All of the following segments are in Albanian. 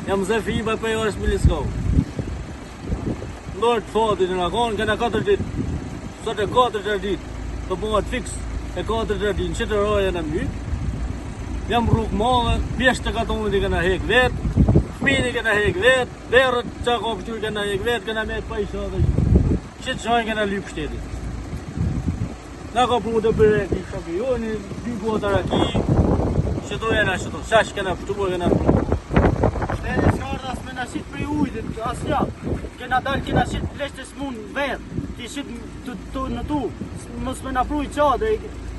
Jam Zefi i për orës Miliskov. Ndorë të fatit në akon, këna 4 ditë. Sot e 4 ditë. Të bëngat fix e 4 ditë. Në qëtë roja në mjë. Jam rrugë madhe, pjesht të katonit i këna hek vetë. Fmini këna hek vetë. Verët që ka pështur këna hek vetë. Këna me të pajsa dhe qëtë qajnë këna lypë shtetit. Na ka pru të bërek i shapioni, 2 gota raki. Qëto jena qëto, qash këna pështuar këna pru. Shteti s'ka as me na shit për ujtë, as ja. Kena dalë kena shit pleshtes mund vetë. Ti shit në tu. Mos me na pru i qate.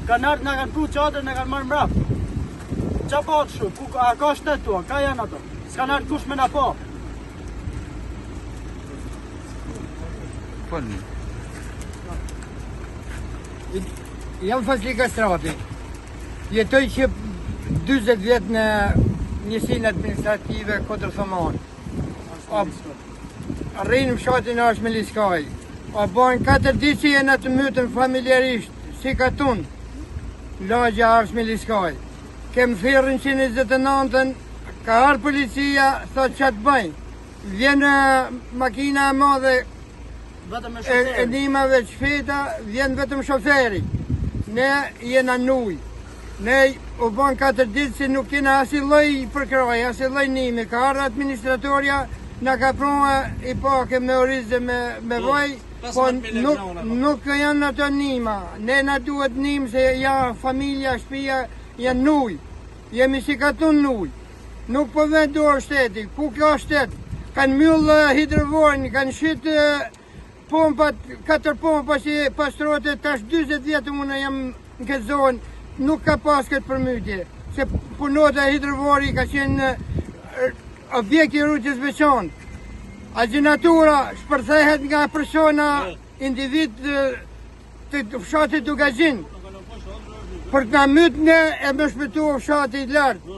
Na kanë pru qate, na kanë marrë mrap. Qa po të shumë? A ka shtet tua? Ka janë ato? S'ka nërë kush me na po. Jam Fazli Kastrati. Jetoj që 20 vjetë në njësinë administrative Kodër Thoman. Rrinë fshatin është Miliskaj. A bojnë 4 ditë që jena të mytën familjarisht, si katun, lagja është Miliskaj. Kem thirrën 129-ën, ka arë policia, thot që të bëjnë. Vjenë makina e madhe e nimave të shpeta, vjen vetëm shoferi. Ne jena nuj. Ne u bon 4 ditë që nuk kena asi loj përkroj, asi loj nimi. Ka arë administratoria, na ka prua i pake me orize me vaj, po nuk janë ato nima. Ne na duhet nim se ja familja, shpia, janë nuj. Jemi si katun nuj. Nuk po vend dorë shteti. Ku kjo shtet? Kanë myllë hidrovorin, kanë shqit pompat, 4 pompa që pastrote, tash 20 vjetë unë jam në këtë zonë, nuk ka pas këtë përmytje. Se punota hidrovori ka qenë objekti rrugës veçantë. Agjenatura shpërthehet nga persona, individ të fshatit Dugazhin. Për të nga mytë ne e më shpëtua fshatit lartë.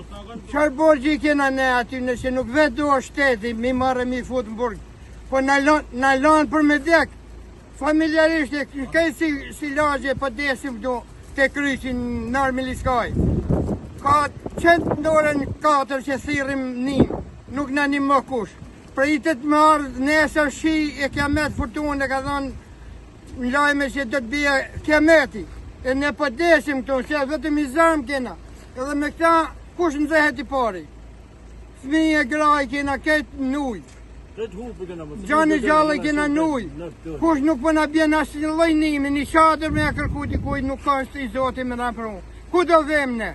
Qarë borgji kena ne aty nëse nuk vetë do shteti, mi marrë mi fut në burg. Po na lanë për me dek. Familjarisht e kaj si lagje për desim do të kryqin në arë Miliskaj. Ka 100 dorën 4 që thirim nim, nuk në një më kush. Pritet më ardhë nesër shi e kiamet furtunë e ka thonë në lajme që do të bje kiameti. E ne po desim këto, që vetëm i zarmë kena. Edhe me këta, kush në dhehet i pari? Fëmijë e graj kena këtë nuj. Gjani gjallë kena nuj. Kush nuk përna bjen asë një lojnimi, një shatër me e kërkuti kujt nuk ka në i zoti me rapru. Ku do vem ne?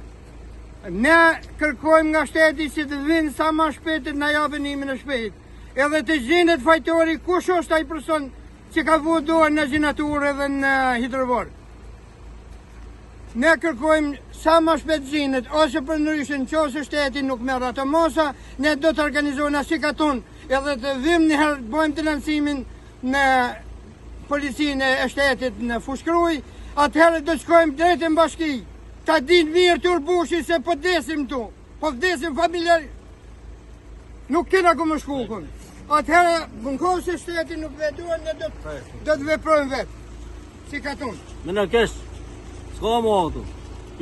Ne kërkojmë nga shteti që të vinë sa ma shpetit në japënimin e shpet. Edhe të gjinët fajtori, kush është ai person që ka vu dorë në gjinaturë edhe në hidrovor. Ne kërkojmë sa ma shpet gjinët, ose për ndryshën që ose shteti nuk merë ato mosa, ne do të organizojnë si katun, edhe të vim njëherë bojmë të lancimin në policinë e shtetit në Fushkruj, atëherë do të shkojmë drejt në bashki. Ta din mirë të urbushi se po desim tu, po desim familjar. Nuk kena ku më shkukun. Atëherë, në kohë se shteti nuk vetuan, ne do të veprojmë vetë. Si katun. Me në kesh, s'ka më ato.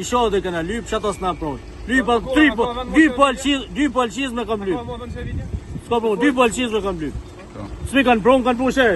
I shohë këna lypë, që ato s'na projë. Lypë, 2 polqiz me kam lypë. S'ka projë, 2 polqiz me kam lypë. S'mi kanë projë, kanë projë